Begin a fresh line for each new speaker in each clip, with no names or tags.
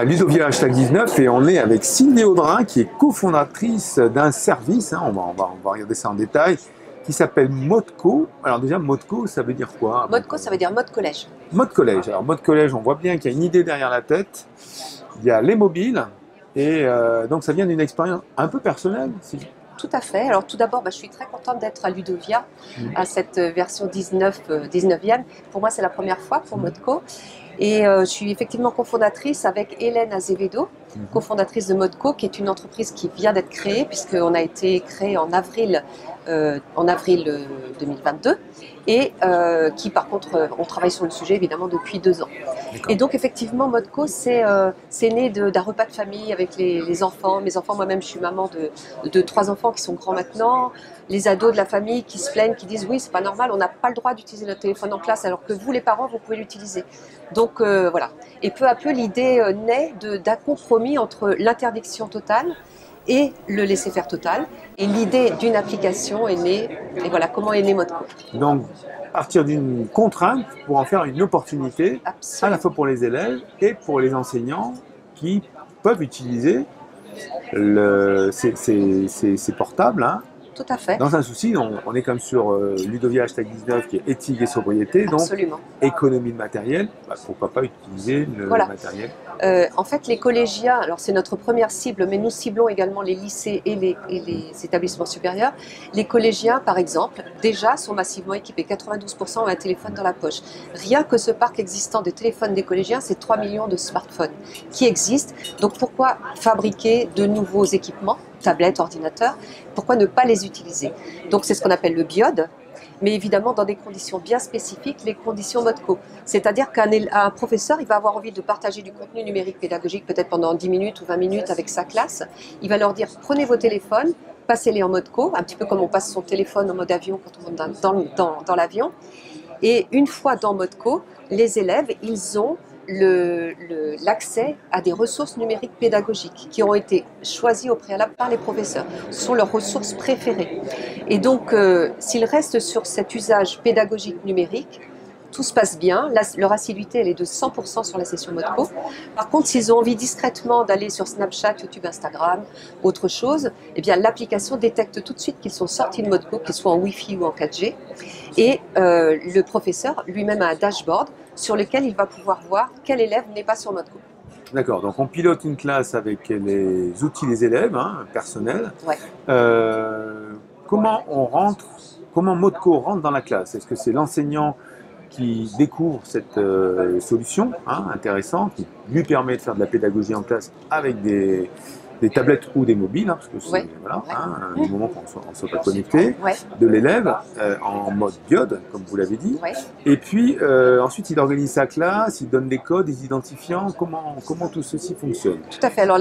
Ludovia #19 et on est avec Sylvie Audrin qui est cofondatrice d'un service, hein, on va regarder ça en détail, qui s'appelle Modco. Alors déjà, Modco, ça veut dire quoi?
Modco, ça veut dire mode collège.
Mode collège. Alors mode collège, on voit bien qu'il y a une idée derrière la tête. Il y a les mobiles et donc ça vient d'une expérience un peu personnelle.
Tout à fait. Alors tout d'abord, je suis très contente d'être à Ludovia, à cette version 19e. Pour moi, c'est la première fois pour Modco. Et je suis effectivement cofondatrice avec Hélène Azevedo, cofondatrice de Modco, qui est une entreprise qui vient d'être créée, puisqu'on a été créé en avril 2022, et qui par contre, on travaille sur le sujet évidemment depuis 2 ans. Et donc effectivement, Modco, c'est né d'un repas de famille avec les enfants. Mes enfants, moi-même, je suis maman de 3 enfants qui sont grands maintenant. Les ados de la famille qui se plaignent, qui disent oui, c'est pas normal, on n'a pas le droit d'utiliser notre téléphone en classe, alors que vous, les parents, vous pouvez l'utiliser. Donc voilà. Et peu à peu, l'idée naît d'un compromis entre l'interdiction totale et le laisser-faire total. Et l'idée d'une application est née. Et voilà comment est né Modco.
Donc, partir d'une contrainte pour en faire une opportunité,
Absolument.
à la fois pour les élèves et pour les enseignants qui peuvent utiliser ces portables. Hein,
tout à fait.
Dans un souci, on est comme sur Ludovia #19 qui est éthique et sobriété, donc
Absolument.
économie de matériel, pourquoi pas utiliser le matériel.
En fait, les collégiens, alors c'est notre première cible, mais nous ciblons également les lycées et les établissements supérieurs. Les collégiens, par exemple, déjà sont massivement équipés. 92% ont un téléphone dans la poche. Rien que ce parc existant des téléphones des collégiens, c'est 3 millions de smartphones qui existent. Donc pourquoi fabriquer de nouveaux équipements, tablettes, ordinateurs? Pourquoi ne pas les utiliser? Donc c'est ce qu'on appelle le BIOD. Mais évidemment dans des conditions bien spécifiques, les conditions Modco. C'est-à-dire qu'un professeur, il va avoir envie de partager du contenu numérique pédagogique peut-être pendant 10 minutes ou 20 minutes avec sa classe. Il va leur dire, prenez vos téléphones, passez-les en Modco, un petit peu comme on passe son téléphone en mode avion quand on monte dans l'avion. Et une fois dans Modco, les élèves, ils ont l'accès à des ressources numériques pédagogiques qui ont été choisies au préalable par les professeurs. Ce sont leurs ressources préférées. Et donc, s'ils restent sur cet usage pédagogique numérique, tout se passe bien. Leur assiduité, elle est de 100% sur la session Modco. Par contre, s'ils ont envie discrètement d'aller sur Snapchat, YouTube, Instagram, autre chose, eh bien, l'application détecte tout de suite qu'ils sont sortis de Modco, qu'ils soient en Wi-Fi ou en 4G. Et le professeur lui-même a un dashboard sur lequel il va pouvoir voir quel élève n'est pas sur Modco.
D'accord, donc on pilote une classe avec les outils des élèves, personnels.
Ouais.
Comment Modco rentre dans la classe? Est-ce que c'est l'enseignant qui découvre cette solution intéressante, qui lui permet de faire de la pédagogie en classe avec des tablettes ou des mobiles, parce que c'est du moment qu'on ne soit pas connecté, de l'élève en mode diode, comme vous l'avez dit. Et puis ensuite, il organise sa classe, il donne des codes, des identifiants. Comment tout ceci fonctionne?
Tout à fait. Alors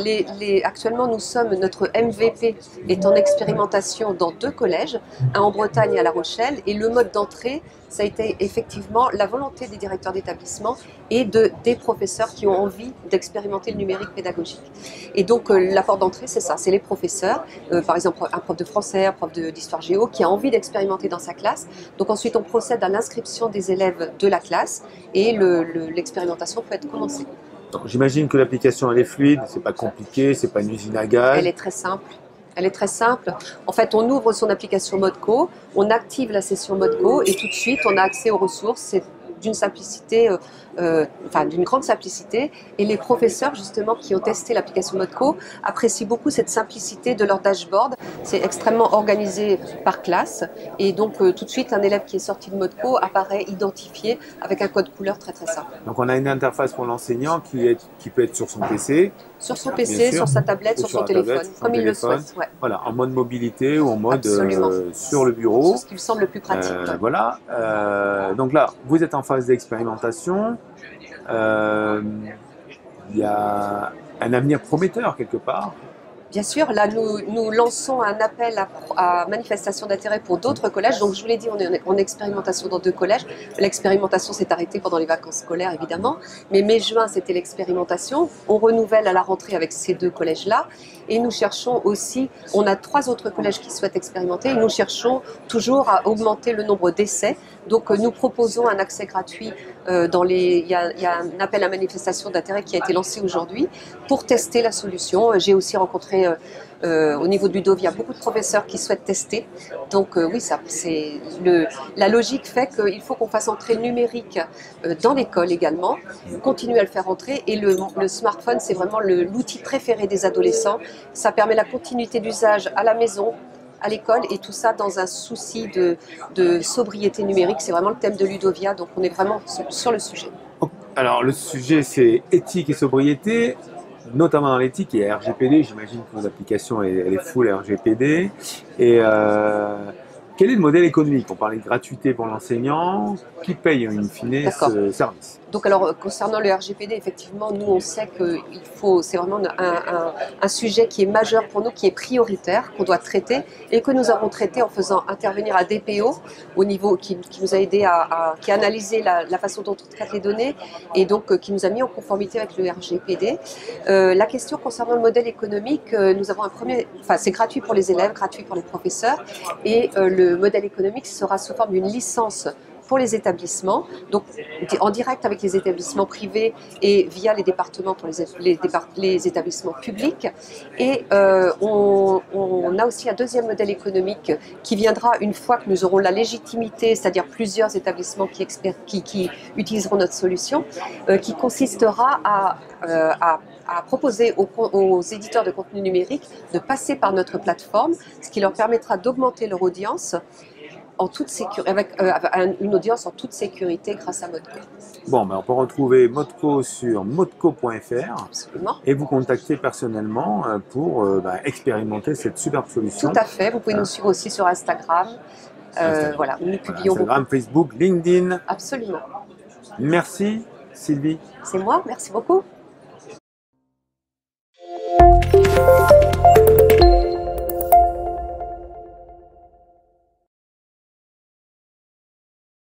actuellement, notre MVP est en expérimentation dans 2 collèges, un en Bretagne et à La Rochelle, et le mode d'entrée, ça a été effectivement la volonté des directeurs d'établissement et des professeurs qui ont envie d'expérimenter le numérique pédagogique. Et donc la porte d'entrée, c'est ça, c'est les professeurs, par exemple un prof de français, un prof d'histoire géo qui a envie d'expérimenter dans sa classe. Donc ensuite on procède à l'inscription des élèves de la classe et l'expérimentation peut être commencée.
J'imagine que l'application elle est fluide, c'est pas compliqué, c'est pas une usine à gaz.
Elle est très simple. Elle est très simple. En fait, on ouvre son application Modco, on active la session Modco et tout de suite, on a accès aux ressources. C'est d'une simplicité, d'une grande simplicité. Et les professeurs, justement, qui ont testé l'application Modco, apprécient beaucoup cette simplicité de leur dashboard. C'est extrêmement organisé par classe. Et donc, tout de suite, un élève qui est sorti de Modco apparaît identifié avec un code couleur très, très simple.
Donc, on a une interface pour l'enseignant qui peut être sur son PC.
Sur son PC, sur sa tablette, sur son téléphone, comme il le souhaite. Ouais.
Voilà, en mode mobilité ou en mode sur le bureau.
C'est ce qui me semble le plus pratique.
Voilà. Donc là, vous êtes en phase d'expérimentation. Il y a un avenir prometteur quelque part.
Bien sûr, là nous lançons un appel à manifestation d'intérêt pour d'autres collèges. Donc je vous l'ai dit, on est en expérimentation dans 2 collèges. L'expérimentation s'est arrêtée pendant les vacances scolaires évidemment, mais mai-juin c'était l'expérimentation. On renouvelle à la rentrée avec ces 2 collèges-là et nous cherchons aussi, on a 3 autres collèges qui souhaitent expérimenter et nous cherchons toujours à augmenter le nombre d'essais. Donc nous proposons un accès gratuit il y a un appel à manifestation d'intérêt qui a été lancé aujourd'hui pour tester la solution. J'ai aussi rencontré au niveau de Ludovia beaucoup de professeurs qui souhaitent tester. Donc oui, la logique fait qu'il faut qu'on fasse entrer le numérique dans l'école également, continuer à le faire entrer. Et le smartphone, c'est vraiment l'outil préféré des adolescents. Ça permet la continuité d'usage à la maison, à l'école, et tout ça dans un souci de sobriété numérique. C'est vraiment le thème de Ludovia, donc on est vraiment sur le sujet.
Alors le sujet c'est éthique et sobriété, notamment dans l'éthique, il y a RGPD, j'imagine que votre application elle est full RGPD. Et quel est le modèle économique? On parlait de gratuité pour l'enseignant, qui paye in fine ce service?
Donc alors concernant le RGPD, effectivement, nous on sait que c'est vraiment un sujet qui est majeur pour nous, qui est prioritaire, qu'on doit traiter et que nous avons traité en faisant intervenir un DPO au niveau qui nous a aidé qui a analysé la façon dont on traite les données et donc qui nous a mis en conformité avec le RGPD. La question concernant le modèle économique, nous avons c'est gratuit pour les élèves, gratuit pour les professeurs et le modèle économique sera sous forme d'une licence pour les établissements, donc en direct avec les établissements privés et via les départements pour les établissements publics. Et on a aussi un deuxième modèle économique qui viendra une fois que nous aurons la légitimité, c'est-à-dire plusieurs établissements qui utiliseront notre solution, qui consistera à proposer aux éditeurs de contenu numérique de passer par notre plateforme, ce qui leur permettra d'augmenter leur audience en toute sécurité, avec une audience en toute sécurité grâce à Modco.
Bon, on peut retrouver Modco sur modco.fr et vous contacter personnellement pour expérimenter cette superbe solution.
Tout à fait, vous pouvez nous suivre aussi sur Instagram. Voilà, nous publions
Instagram, Facebook, LinkedIn.
Absolument.
Merci Sylvie.
C'est moi, merci beaucoup.